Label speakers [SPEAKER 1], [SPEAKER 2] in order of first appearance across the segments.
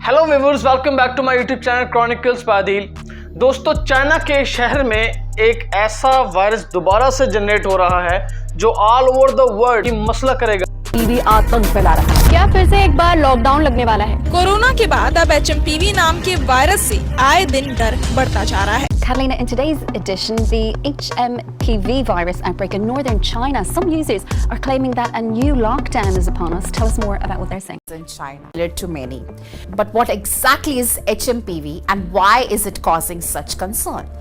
[SPEAKER 1] Hello viewers, welcome back to my YouTube channel chronicles by Adil. दोस्तों, China के शहर में एक ऐसा वायरस दोबारा से जनरेट हो रहा है जो ऑल ओवर द वर्ल्ड की मसला करेगा।
[SPEAKER 2] पीवी आतंक फैला रहा है। क्या फिर से एक बार लॉकडाउन लगने वाला है?
[SPEAKER 3] कोरोना के बाद अब HMPV नाम के वायरस से आए दिन डर बढ़ता जा रहा है।
[SPEAKER 4] Catalina, in today's edition, the HMPV virus outbreak in northern China. Some users are claiming that a new lockdown is upon us. Tell us more about what they're saying.
[SPEAKER 5] In China led to many. But what exactly is HMPV and why is it causing such concern?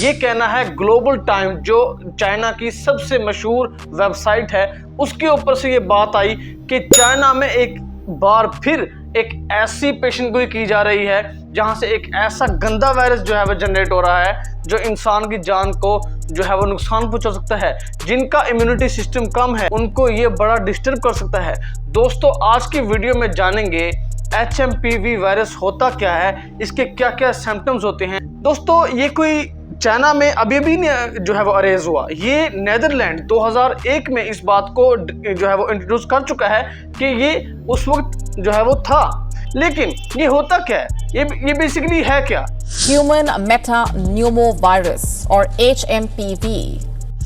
[SPEAKER 1] ये कहना है global time, जो China की सबसे मशहूर website है, उसके ऊपर से ये बात आई कि चाइना में एक बार फिर एक ऐसी पेशेंट गोई की जा रही है जहां से एक ऐसा गंदा वायरस जो है वो जनरेट हो रहा है जो इंसान की जान को जो है वो नुकसान पहुंचा सकता है। जिनका इम्यूनिटी सिस्टम कम है उनको ये बड़ा डिस्टर्ब कर सकता है। दोस्तों, आज की वीडियो में जानेंगे HMPV वायरस होता क्या है, इसके क्या क्या सिम्टम्स होते हैं। दोस्तों, ये कोई चाइना में अभी जो है वो अरेज हुआ, ये नेदरलैंड 2001 में इस बात को जो है वो इंट्रोड्यूस कर चुका है कि ये उस वक्त जो है वो था। लेकिन ये होता क्या है, ये बेसिकली है क्या?
[SPEAKER 5] Human metapneumovirus or HMPV.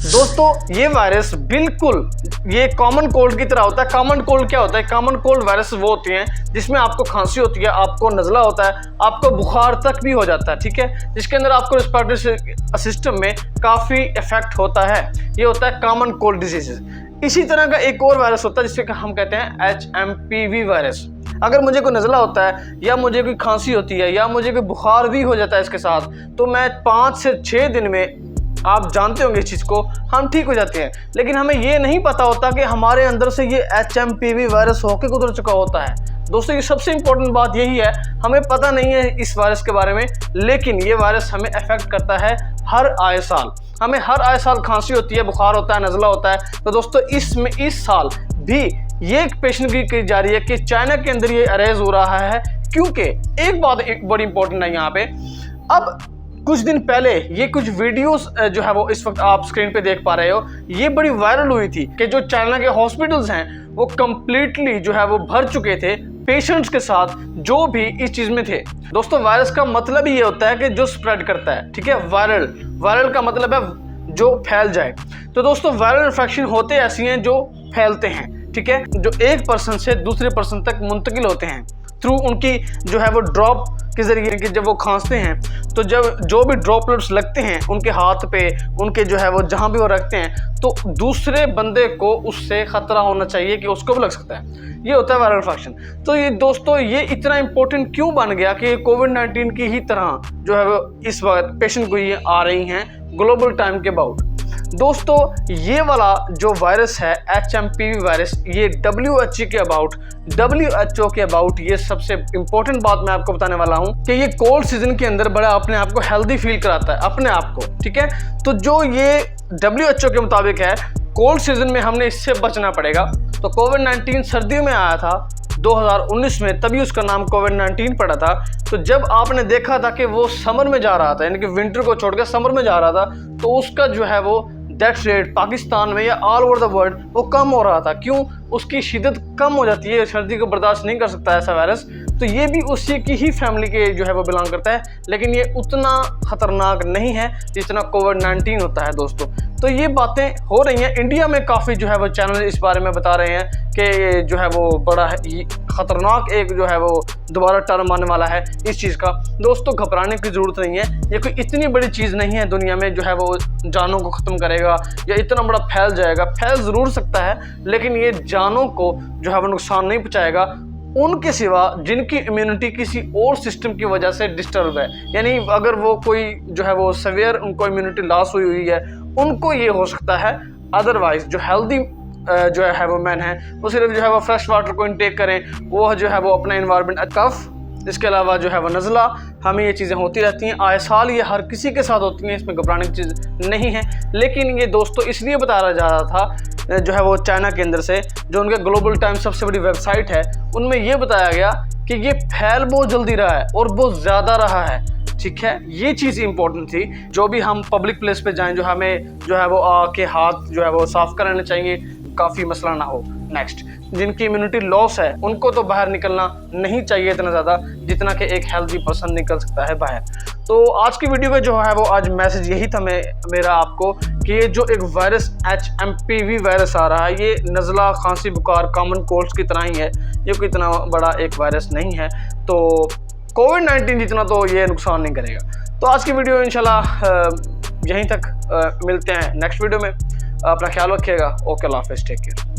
[SPEAKER 1] दोस्तों, ये वायरस बिल्कुल ये कॉमन कोल्ड की तरह होता है। कॉमन कोल्ड क्या होता है? कॉमन कोल्ड वायरस वो होती हैं जिसमें आपको खांसी होती है, आपको नज़ला होता है, आपको बुखार तक भी हो जाता है, ठीक है, जिसके अंदर आपको रेस्पिरेटरी सिस्टम में काफ़ी इफेक्ट होता है। ये होता है कॉमन कोल्ड डिजीजेज। इसी तरह का एक और वायरस होता है जिसके हम कहते हैं HMPV वायरस। अगर मुझे कोई नज़ला होता है या मुझे कोई खांसी होती है या मुझे कोई बुखार भी हो जाता है इसके साथ, तो मैं 5 से 6 दिन में, आप जानते होंगे इस चीज़ को, हम ठीक हो जाते हैं। लेकिन हमें ये नहीं पता होता कि हमारे अंदर से ये HMPV वायरस होके गुजर चुका होता है। दोस्तों, ये सबसे इम्पोर्टेंट बात यही है, हमें पता नहीं है इस वायरस के बारे में, लेकिन ये वायरस हमें अफेक्ट करता है हर आए साल। हमें हर आए साल खांसी होती है, बुखार होता है, नज़ला होता है। तो दोस्तों, इस साल भी ये एक पेशेंट की जा रही है कि चाइना के अंदर ये अरेज हो रहा है, क्योंकि एक बात एक बड़ी इंपॉर्टेंट है यहाँ पे। अब कुछ दिन पहले ये कुछ वीडियोस जो है वो इस वक्त आप स्क्रीन पे देख पा रहे हो, ये बड़ी वायरल हुई थी कि जो चाइना के हॉस्पिटल्स हैं वो कंप्लीटली जो है वो भर चुके थे पेशेंट्स के साथ जो भी इस चीज़ में थे। दोस्तों, वायरस का मतलब ही ये होता है कि जो स्प्रेड करता है, ठीक है। वायरल का मतलब है जो फैल जाए। तो दोस्तों, वायरल इन्फेक्शन होते ऐसी हैं जो फैलते हैं, ठीक है, जो एक पर्सन से दूसरे पर्सन तक मुंतकिल होते हैं थ्रू उनकी जो है वो ड्रॉप के जरिए कि जब वो खांसते हैं तो जब जो भी ड्रॉपलेट्स लगते हैं उनके हाथ पे, उनके जो है वो जहाँ भी वो रखते हैं, तो दूसरे बंदे को उससे ख़तरा होना चाहिए कि उसको भी लग सकता है। ये होता है वायरल इन्फेक्शन। तो ये दोस्तों, ये इतना इंपॉर्टेंट क्यों बन गया कि कोविड-19 की ही तरह जो है वो इस वक्त पेशेंट को ये आ रही हैं ग्लोबल टाइम के अबाउट। दोस्तों, ये वाला जो वायरस है HMPV वायरस, ये WHO के अबाउट ये सबसे इम्पोर्टेंट बात मैं आपको बताने वाला हूँ कि ये कोल्ड सीजन के अंदर बड़ा अपने आप को हेल्दी फील कराता है, अपने आप को, ठीक है। तो जो ये WHO के मुताबिक है, कोल्ड सीजन में हमने इससे बचना पड़ेगा। तो कोविड-19 सर्दियों में आया था 2019 में, तभी उसका नाम कोविड-19 पड़ा था। तो जब आपने देखा था कि वो समर में जा रहा था, यानी कि विंटर को छोड़कर समर में जा रहा था, तो उसका जो है वो डेथ रेट पाकिस्तान में या ऑल ओवर द वर्ल्ड वो कम हो रहा था। क्यों? उसकी शिद्दत कम हो जाती है, सर्दी को बर्दाश्त नहीं कर सकता ऐसा वायरस। तो ये भी उसी की ही फैमिली के जो है वो बिलोंग करता है, लेकिन ये उतना ख़तरनाक नहीं है जितना कोविड-19 होता है। दोस्तों, तो ये बातें हो रही हैं इंडिया में, काफ़ी जो है वो चैनल इस बारे में बता रहे हैं कि जो है वो बड़ा ख़तरनाक एक जो है वो दोबारा टर्म आने वाला है इस चीज़ का। दोस्तों, घबराने की ज़रूरत नहीं है, ये कोई इतनी बड़ी चीज़ नहीं है दुनिया में जो है वो जानों को ख़त्म करेगा या इतना बड़ा फैल जाएगा। फैल ज़रूर सकता है, लेकिन ये जानों को जो है वो नुकसान नहीं पहुँचाएगा, उनके सिवा जिनकी इम्यूनिटी किसी और सिस्टम की वजह से डिस्टर्ब है। यानी अगर वो कोई जो है वो सवेयर उनको इम्यूनिटी लॉस हुई है, उनको ये हो सकता है। अदरवाइज जो हेल्दी जो है वो मैन है, वो सिर्फ जो है वो फ्रेश वाटर को इनटेक करें, वो जो है वो अपना इन्वायरमेंट कफ, इसके अलावा जो है वो नज़ला, हमें ये चीज़ें होती रहती हैं आए साल, ये हर किसी के साथ होती हैं, इसमें घबराने की चीज़ नहीं है। लेकिन ये दोस्तों इसलिए बताया जा रहा था जो है वो चाइना के अंदर से, जो उनके ग्लोबल टाइम्स सबसे बड़ी वेबसाइट है, उनमें ये बताया गया कि ये फैल बहुत जल्दी रहा है और बहुत ज़्यादा रहा है, ठीक है। ये चीज़ इंपॉर्टेंट थी। जो भी हम पब्लिक प्लेस पे जाएं, जो हमें जो है वो आके हाथ जो है वो साफ कराने चाहिए, काफ़ी मसला ना हो। नेक्स्ट, जिनकी इम्यूनिटी लॉस है उनको तो बाहर निकलना नहीं चाहिए इतना ज़्यादा जितना कि एक हेल्दी पर्सन निकल सकता है बाहर। तो आज की वीडियो में जो है वो आज मैसेज यही था मेरा आपको कि ये जो एक वायरस HMPV वायरस आ रहा है, ये नज़ला, खांसी, बुखार, कॉमन कोल्ड्स की तरह ही है, ये कोई इतना बड़ा एक वायरस नहीं है। तो कोविड-19 जितना तो ये नुकसान नहीं करेगा। तो आज की वीडियो इंशाल्लाह यहीं तक, मिलते हैं नेक्स्ट वीडियो में। अपना ख्याल रखिएगा। ओके, अल्लाह हाफ़िज़, टेक केयर।